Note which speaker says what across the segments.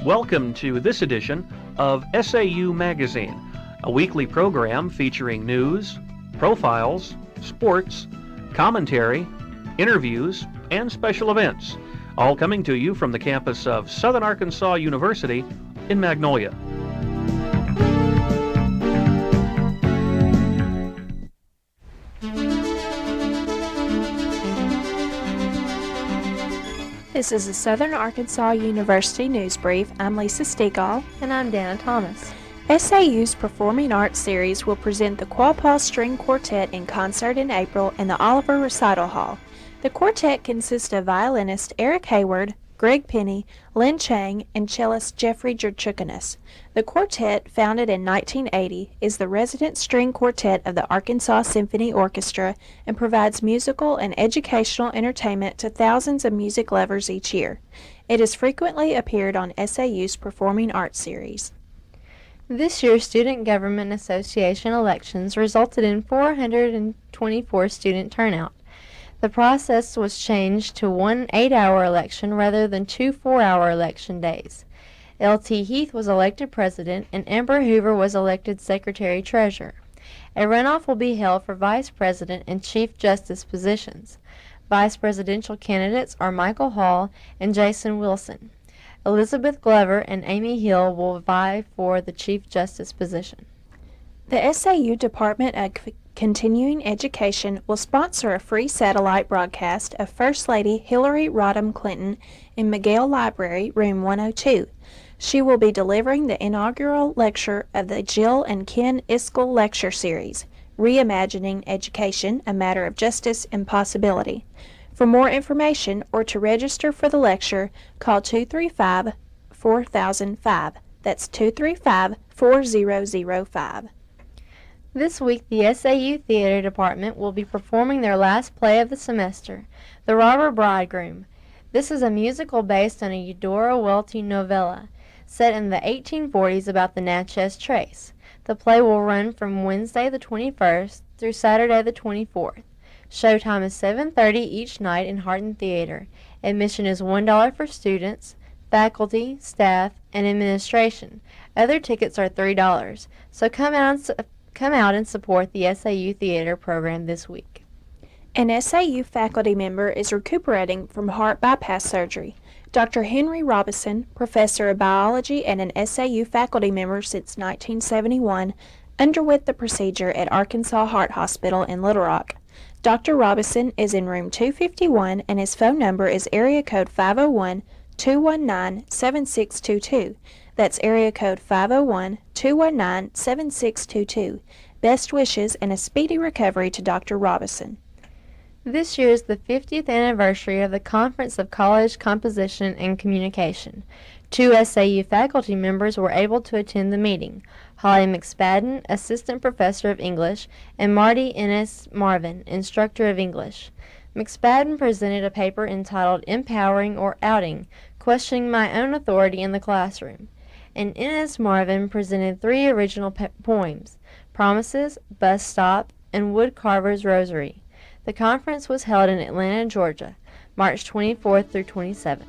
Speaker 1: Welcome to this edition of SAU Magazine, a weekly program featuring news, profiles, sports, commentary, interviews, and special events, all coming to you from the campus of Southern Arkansas University in Magnolia.
Speaker 2: This is the Southern Arkansas University News Brief. I'm Lisa Stegall.
Speaker 3: And I'm Dana Thomas.
Speaker 2: SAU's Performing Arts Series will present the Quapaw String Quartet in concert in April in the Oliver Recital Hall. The quartet consists of violinist Eric Hayward, Greg Penny, Lynn Chang, and cellist Jeffrey Jerchukanis. The quartet, founded in 1980, is the resident string quartet of the Arkansas Symphony Orchestra and provides musical and educational entertainment to thousands of music lovers each year. It has frequently appeared on SAU's Performing Arts Series.
Speaker 3: This year's Student Government Association elections resulted in 424 student turnout. The process was changed to one 8-hour election rather than 2 4-hour election days. L.T. Heath was elected president and Amber Hoover was elected secretary-treasurer. A runoff will be held for vice president and chief justice positions. Vice presidential candidates are Michael Hall and Jason Wilson. Elizabeth Glover and Amy Hill will vie for the chief justice position.
Speaker 2: The SAU Department of Continuing Education will sponsor a free satellite broadcast of First Lady Hillary Rodham Clinton in McGill Library, Room 102. She will be delivering the inaugural lecture of the Jill and Ken Iskell Lecture Series, Reimagining Education, a Matter of Justice and Possibility. For more information or to register for the lecture, call 235-4005. That's 235-4005.
Speaker 3: This week, the SAU Theater Department will be performing their last play of the semester, The Robber Bridegroom. This is a musical based on a Eudora Welty novella set in the 1840s about the Natchez Trace. The play will run from Wednesday the 21st through Saturday the 24th. Showtime is 7:30 each night in Harton Theater. Admission is $1 for students, faculty, staff, and administration. Other tickets are $3, so come out and support the SAU Theater program this week.
Speaker 2: An SAU faculty member is recuperating from heart bypass surgery. Dr. Henry Robison, professor of biology and an SAU faculty member since 1971, underwent the procedure at Arkansas Heart Hospital in Little Rock. Dr. Robison is in room 251 and his phone number is area code 501-219-7622. That's area code 501-219-7622. Best wishes and a speedy recovery to Dr. Robison.
Speaker 3: This year is the 50th anniversary of the Conference of College Composition and Communication. 2 SAU faculty members were able to attend the meeting: Holly McSpadden, Assistant Professor of English, and Marty Ennis Marvin, Instructor of English. McSpadden presented a paper entitled Empowering or Outing, Questioning My Own Authority in the Classroom. And Ennis Marvin presented 3 original poems, Promises, Bus Stop, and Wood Carver's Rosary. The conference was held in Atlanta, Georgia, March 24th through 27th.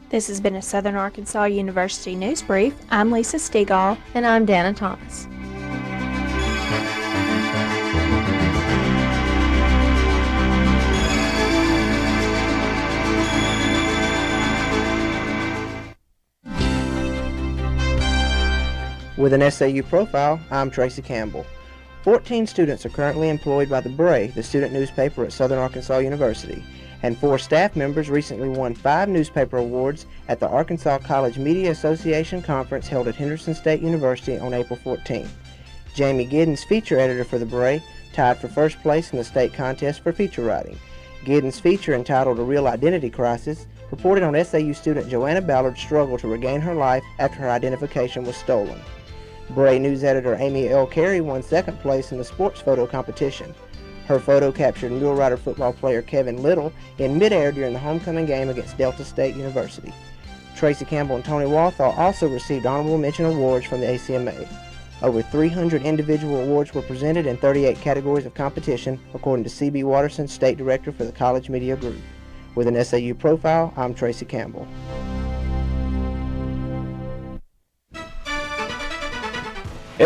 Speaker 2: This has been a Southern Arkansas University News Brief. I'm Lisa Stegall.
Speaker 3: And I'm Dana Thomas.
Speaker 4: With an SAU profile, I'm Tracy Campbell. 14 students are currently employed by the Bray, the student newspaper at Southern Arkansas University, and 4 staff members recently won 5 newspaper awards at the Arkansas College Media Association Conference held at Henderson State University on April 14. Jamey, Giddens, feature editor for the Bray, tied for first place in the state contest for feature writing. Giddens' feature, entitled A Real Identity Crisis, reported on SAU student Joanna Ballard's struggle to regain her life after her identification was stolen. Bray news editor Amy L. Carey won second place in the sports photo competition. Her photo captured Mule Rider football player Kevin Little in midair during the homecoming game against Delta State University. Tracy Campbell and Tony Walthall also received honorable mention awards from the ACMA. Over 300 individual awards were presented in 38 categories of competition, according to C.B. Watterson, State Director for the College Media Group. With an SAU profile, I'm Tracy Campbell.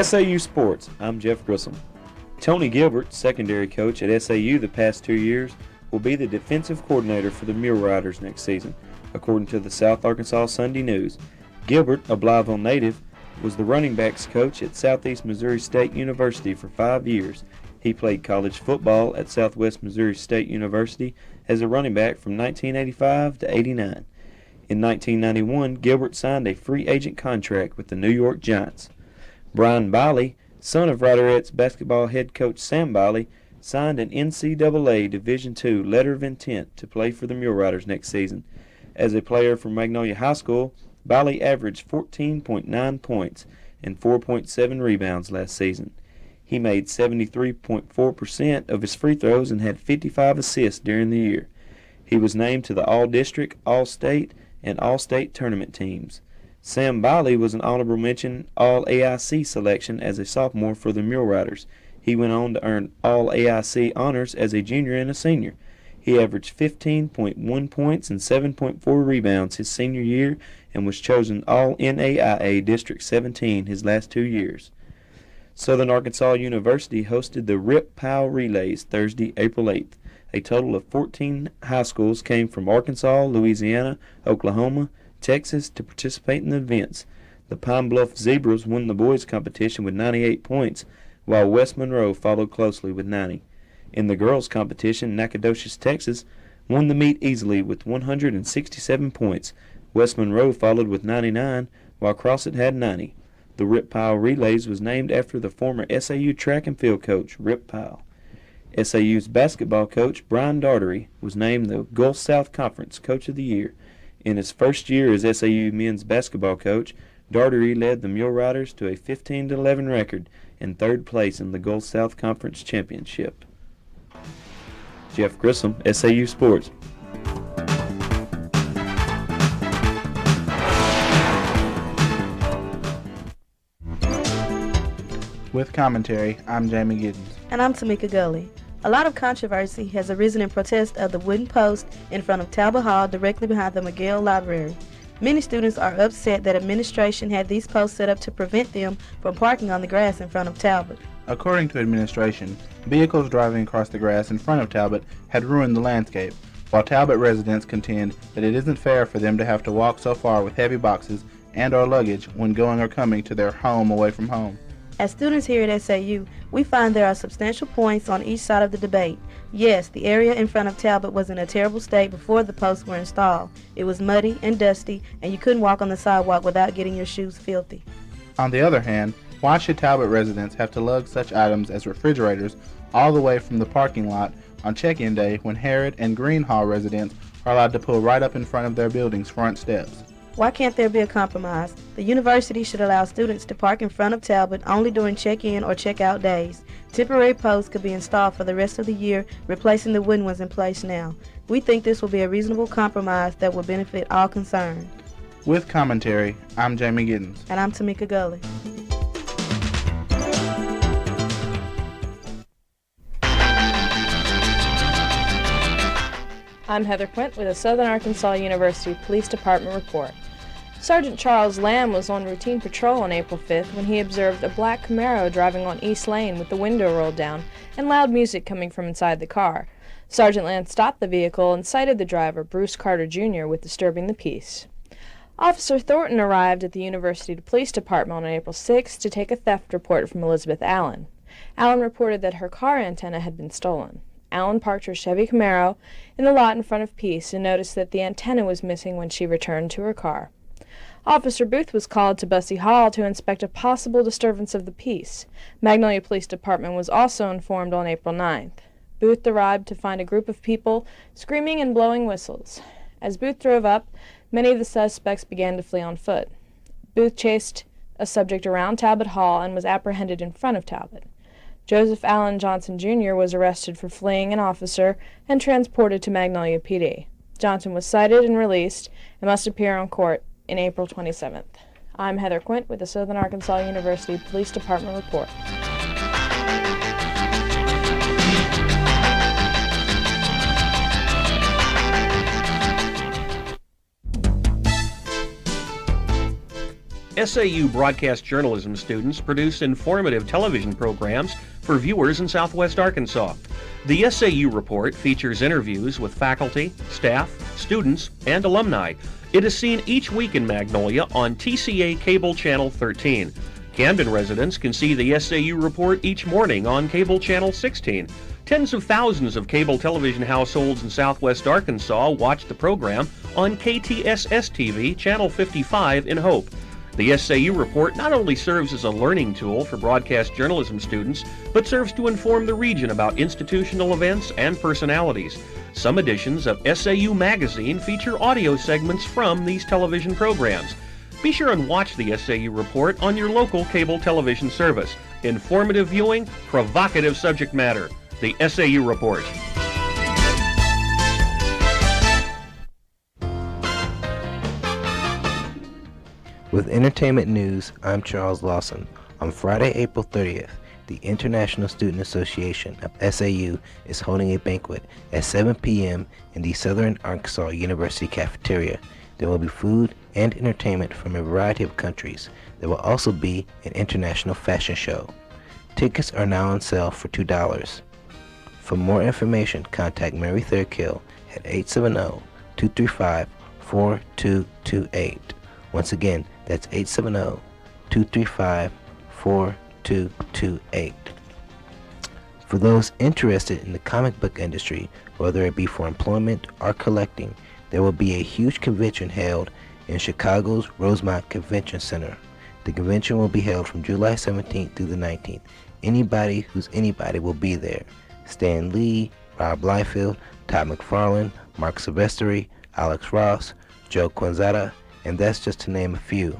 Speaker 5: SAU Sports, I'm Jeff Grissom. Tony Gilbert, secondary coach at SAU the past 2 years, will be the defensive coordinator for the Mule Riders next season, according to the South Arkansas Sunday News. Gilbert, a Blytheville native, was the running backs coach at Southeast Missouri State University for 5 years. He played college football at Southwest Missouri State University as a running back from 1985 to 89. In 1991, Gilbert signed a free agent contract with the New York Giants. Brian Biley, son of Riderettes basketball head coach Sam Biley, signed an NCAA Division II letter of intent to play for the Mule Riders next season. As a player from Magnolia High School, Biley averaged 14.9 points and 4.7 rebounds last season. He made 73.4% of his free throws and had 55 assists during the year. He was named to the All-District, All-State, and All-State tournament teams. Sam Biley was an honorable mention All-AIC selection as a sophomore for the Mule Riders. He went on to earn All-AIC honors as a junior and a senior. He averaged 15.1 points and 7.4 rebounds his senior year and was chosen All-NAIA District 17 his last 2 years. Southern Arkansas University hosted the Rip Powell Relays Thursday, April 8th. A total of 14 high schools came from Arkansas, Louisiana, Oklahoma, Texas to participate in the events. The Pine Bluff Zebras won the boys' competition with 98 points, while West Monroe followed closely with 90. In the girls' competition, Nacogdoches, Texas, won the meet easily with 167 points. West Monroe followed with 99, while Crossett had 90. The Rip Powell Relays was named after the former SAU track and field coach, Rip Powell. SAU's basketball coach, Brian Dartery, was named the Gulf South Conference Coach of the Year. In his first year as SAU men's basketball coach, Dartery led the Mule Riders to a 15-11 record and third place in the Gulf South Conference Championship. Jeff Grissom, SAU Sports.
Speaker 6: With commentary, I'm Jamey Giddens.
Speaker 7: And I'm Tamika Gulley. A lot of controversy has arisen in protest of the wooden post in front of Talbot Hall directly behind the McGill Library. Many students are upset that administration had these posts set up to prevent them from parking on the grass in front of Talbot.
Speaker 6: According to administration, vehicles driving across the grass in front of Talbot had ruined the landscape, while Talbot residents contend that it isn't fair for them to have to walk so far with heavy boxes and or luggage when going or coming to their home away from home.
Speaker 7: As students here at SAU, we find there are substantial points on each side of the debate. Yes, the area in front of Talbot was in a terrible state before the posts were installed. It was muddy and dusty, and you couldn't walk on the sidewalk without getting your shoes filthy.
Speaker 6: On the other hand, why should Talbot residents have to lug such items as refrigerators all the way from the parking lot on check-in day when Herrin and Greenhall residents are allowed to pull right up in front of their building's front steps?
Speaker 7: Why can't there be a compromise? The university should allow students to park in front of Talbot only during check-in or check-out days. Temporary posts could be installed for the rest of the year, replacing the wooden ones in place now. We think this will be a reasonable compromise that will benefit all concerned.
Speaker 6: With commentary, I'm Jamey Giddens.
Speaker 7: And I'm Tamika Gulley.
Speaker 3: I'm Heather Quent with a Southern Arkansas University Police Department report. Sergeant Charles Lamb was on routine patrol on April 5th when he observed a black Camaro driving on East Lane with the window rolled down and loud music coming from inside the car. Sergeant Lamb stopped the vehicle and cited the driver, Bruce Carter Jr., with disturbing the peace. Officer Thornton arrived at the University Police Department on April 6th to take a theft report from Elizabeth Allen. Allen reported that her car antenna had been stolen. Allen parked her Chevy Camaro in the lot in front of Peace and noticed that the antenna was missing when she returned to her car. Officer Booth was called to Bussey Hall to inspect a possible disturbance of the peace. Magnolia Police Department was also informed on April 9th. Booth arrived to find a group of people screaming and blowing whistles. As Booth drove up, many of the suspects began to flee on foot. Booth chased a subject around Talbot Hall and was apprehended in front of Talbot. Joseph Allen Johnson Jr. was arrested for fleeing an officer and transported to Magnolia PD. Johnson was cited and released and must appear on court in April 27th. I'm Heather Quent with the Southern Arkansas University Police Department report.
Speaker 1: SAU broadcast journalism students produce informative television programs for viewers in Southwest Arkansas. The SAU Report features interviews with faculty, staff, students, and alumni. It is seen each week in Magnolia on TCA Cable Channel 13. Camden residents can see the SAU Report each morning on Cable Channel 16. Tens of thousands of cable television households in Southwest Arkansas watch the program on KTSS-TV Channel 55 in Hope. The SAU Report not only serves as a learning tool for broadcast journalism students, but serves to inform the region about institutional events and personalities. Some editions of SAU Magazine feature audio segments from these television programs. Be sure and watch the SAU Report on your local cable television service. Informative viewing, provocative subject matter. The SAU Report.
Speaker 8: With entertainment news, I'm Charles Lawson. On Friday, April 30th, the International Student Association of SAU is holding a banquet at 7 p.m. in the Southern Arkansas University cafeteria. There will be food and entertainment from a variety of countries. There will also be an international fashion show. Tickets are now on sale for $2. For more information, contact Mary Thurkill at 870-235-4228. Once again, that's 870-235-4228. For those interested in the comic book industry, whether it be for employment or collecting, there will be a huge convention held in Chicago's Rosemont Convention Center. The convention will be held from July 17th through the 19th. Anybody who's anybody will be there. Stan Lee, Rob Liefeld, Todd McFarlane, Mark Silvestri, Alex Ross, Joe Quenzada, and that's just to name a few.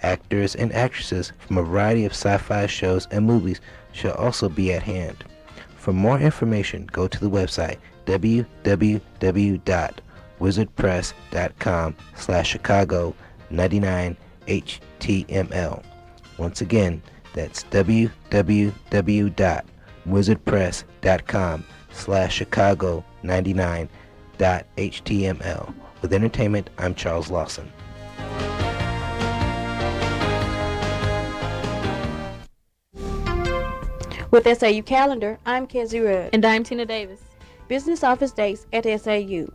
Speaker 8: Actors and actresses from a variety of sci-fi shows and movies shall also be at hand. For more information, go to the website www.wizardpress.com/Chicago99HTML. Once again, that's www.wizardpress.com/Chicago99.html. With entertainment, I'm Charles Lawson.
Speaker 9: With SAU Calendar, I'm Kezzie.
Speaker 2: And I'm Tina Davis.
Speaker 9: Business office dates at SAU.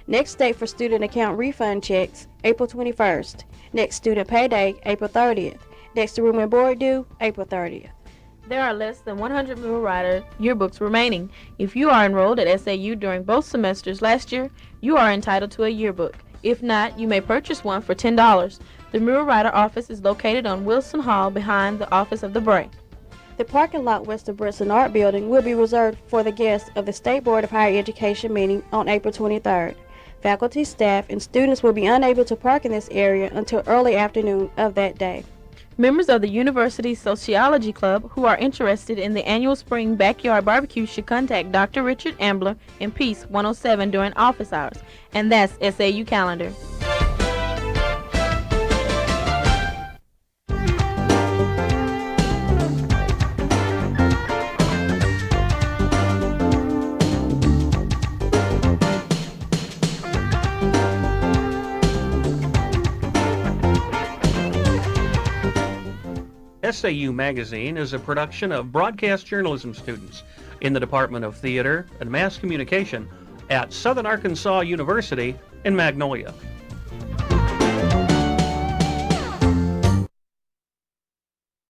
Speaker 9: Next date for student account refund checks, April 21st. Next student payday, April 30th. Next room and board due, April 30th.
Speaker 2: There are less than 100 Mule Rider yearbooks remaining. If you are enrolled at SAU during both semesters last year, you are entitled to a yearbook. If not, you may purchase one for $10. The Mule Rider office is located on Wilson Hall behind the office of the Bray.
Speaker 9: The parking lot west of Brisson Art Building will be reserved for the guests of the State Board of Higher Education meeting on April 23rd. Faculty, staff, and students will be unable to park in this area until early afternoon of that day.
Speaker 2: Members of the university's sociology club who are interested in the annual spring backyard barbecue should contact Dr. Richard Ambler in Peace 107 during office hours. And that's SAU Calendar.
Speaker 1: SAU Magazine is a production of broadcast journalism students in the Department of Theater and Mass Communication at Southern Arkansas University in Magnolia.